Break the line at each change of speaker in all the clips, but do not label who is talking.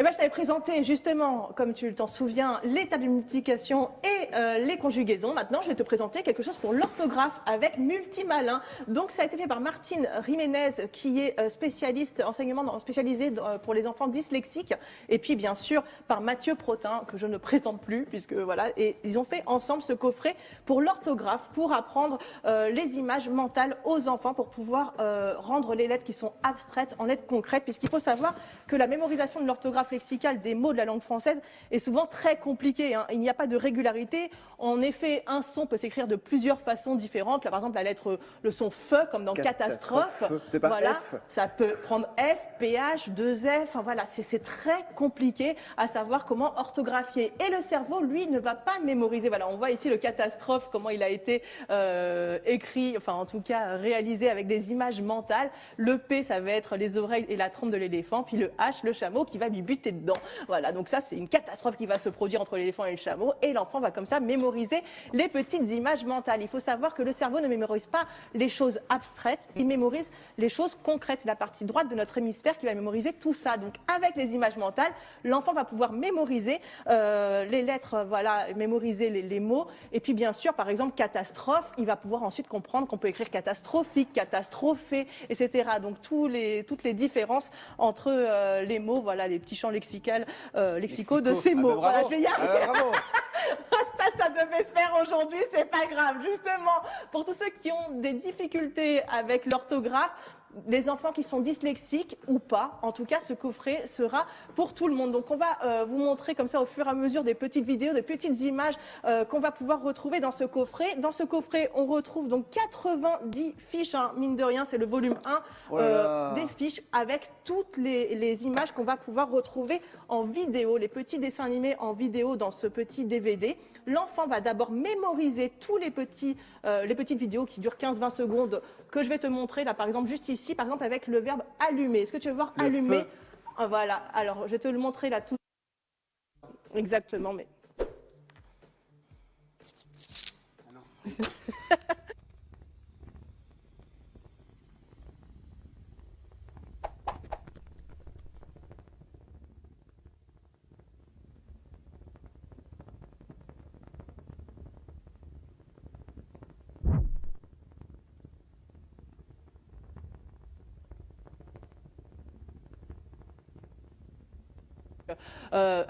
Eh ben, je t'avais présenté justement, comme tu t'en souviens, les tables de multiplication et les conjugaisons. Maintenant, je vais te présenter quelque chose pour l'orthographe avec Multimalin. Donc, ça a été fait par Martine Jiménez, qui est spécialiste, enseignement spécialisé pour les enfants dyslexiques. Et puis, bien sûr, par Mathieu Protin, que je ne présente plus, puisque voilà. Et ils ont fait ensemble ce coffret pour l'orthographe, pour apprendre les images mentales aux enfants, pour pouvoir rendre les lettres qui sont abstraites en lettres concrètes, puisqu'il faut savoir que la mémorisation de l'orthographe lexicale des mots de la langue française est souvent très compliquée. Il n'y a pas de régularité. En effet, un son peut s'écrire de plusieurs façons différentes. Là, par exemple, la lettre, le son F, comme dans catastrophe.
C'est pas
voilà,
F.
ça peut prendre F, PH, 2F. Enfin voilà, c'est très compliqué à savoir comment orthographier. Et le cerveau, lui, ne va pas mémoriser. Voilà, on voit ici le catastrophe, comment il a été écrit, enfin en tout cas réalisé avec des images mentales. Le P, ça va être les oreilles et la trompe de l'éléphant. Puis le H, le chameau qui va lui buter dedans. Voilà, donc ça c'est une catastrophe qui va se produire entre l'éléphant et le chameau, et l'enfant va comme ça mémoriser les petites images mentales. Il faut savoir que le cerveau ne mémorise pas les choses abstraites, il mémorise les choses concrètes. C'est la partie droite de notre hémisphère qui va mémoriser tout ça. Donc avec les images mentales, l'enfant va pouvoir mémoriser les lettres, voilà, mémoriser les mots, et puis bien sûr, par exemple, catastrophe, il va pouvoir ensuite comprendre qu'on peut écrire catastrophique, catastrophé, etc. Donc toutes les différences entre les mots, voilà, les petits champs lexicaux de ces mots. Voilà, je vais y arriver. Ça devait se faire aujourd'hui, c'est pas grave. Justement, pour tous ceux qui ont des difficultés avec l'orthographe, les enfants qui sont dyslexiques ou pas, en tout cas, ce coffret sera pour tout le monde. Donc, on va vous montrer comme ça au fur et à mesure des petites vidéos, des petites images qu'on va pouvoir retrouver dans ce coffret. Dans ce coffret, on retrouve donc 90 fiches, hein, mine de rien, c'est le volume 1 des fiches avec toutes les images qu'on va pouvoir retrouver en vidéo, les petits dessins animés en vidéo dans ce petit DVD. L'enfant va d'abord mémoriser tous les petites vidéos qui durent 15-20 secondes que je vais te montrer là, par exemple, juste ici, par exemple, avec le verbe allumer. Est-ce que tu veux voir allumer? Voilà, alors je vais te le montrer là tout. Exactement, mais. Ah non.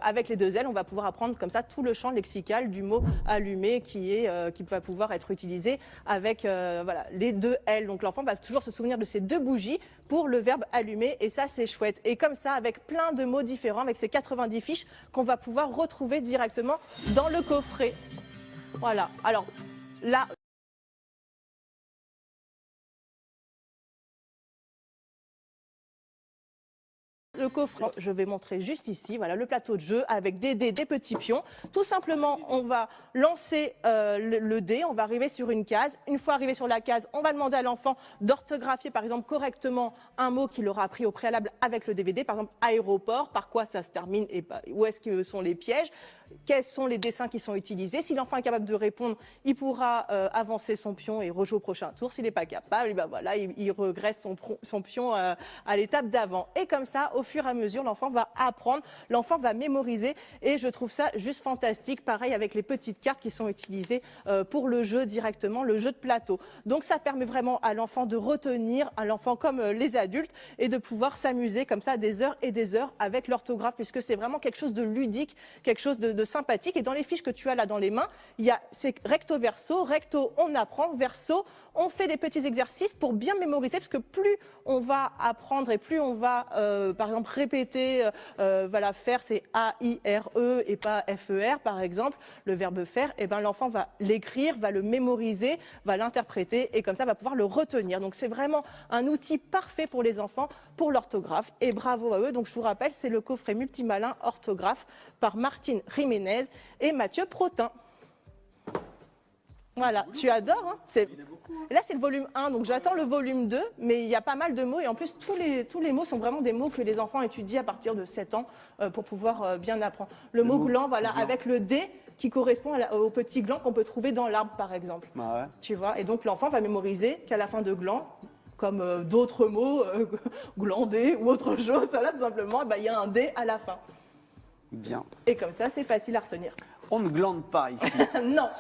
Avec les deux L, on va pouvoir apprendre comme ça tout le champ lexical du mot allumer qui va pouvoir être utilisé avec voilà, les deux L. Donc l'enfant va toujours se souvenir de ces deux bougies pour le verbe allumer, et ça c'est chouette. Et comme ça, avec plein de mots différents, avec ces 90 fiches qu'on va pouvoir retrouver directement dans le coffret. Voilà, alors là... Le coffre, je vais montrer juste ici, voilà le plateau de jeu avec des dés, des petits pions. Tout simplement, on va lancer le dé, on va arriver sur une case. Une fois arrivé sur la case, on va demander à l'enfant d'orthographier par exemple correctement un mot qu'il aura appris au préalable avec le DVD. Par exemple, aéroport, par quoi ça se termine et où est-ce que sont les pièges, quels sont les dessins qui sont utilisés. Si l'enfant est capable de répondre, il pourra avancer son pion et rejouer au prochain tour. S'il n'est pas capable, ben voilà, il regresse son pion à l'étape d'avant. Et comme ça, au fur et à mesure, l'enfant va apprendre, l'enfant va mémoriser, et je trouve ça juste fantastique. Pareil avec les petites cartes qui sont utilisées pour le jeu directement, le jeu de plateau. Donc ça permet vraiment à l'enfant de retenir, à l'enfant comme les adultes, et de pouvoir s'amuser comme ça des heures et des heures avec l'orthographe, puisque c'est vraiment quelque chose de ludique, quelque chose de sympathique. Et dans les fiches que tu as là dans les mains, il y a c'est recto verso, recto on apprend, verso on fait des petits exercices pour bien mémoriser, parce que plus on va apprendre et plus on va par exemple répéter, voilà, faire, c'est A-I-R-E et pas F-E-R par exemple, le verbe faire, et ben l'enfant va l'écrire, va le mémoriser, va l'interpréter, et comme ça va pouvoir le retenir. Donc c'est vraiment un outil parfait pour les enfants, pour l'orthographe, et bravo à eux. Donc je vous rappelle, c'est le coffret Multimalin orthographe par Martine Jiménez et Mathieu Protin. Voilà, tu adores, hein. Là, c'est le volume 1, donc j'attends le volume 2, mais il y a pas mal de mots, et en plus, tous les mots sont vraiment des mots que les enfants étudient à partir de 7 ans pour pouvoir bien apprendre. Le mot gland, voilà, avec le D qui correspond au petit gland qu'on peut trouver dans l'arbre, par exemple.
Ah ouais.
Tu vois, et donc l'enfant va mémoriser qu'à la fin de gland, comme d'autres mots, glandé ou autre chose, voilà, tout simplement, il y a un D à la fin.
Bien.
Et comme ça, c'est facile à retenir.
On ne glande pas ici.
Non.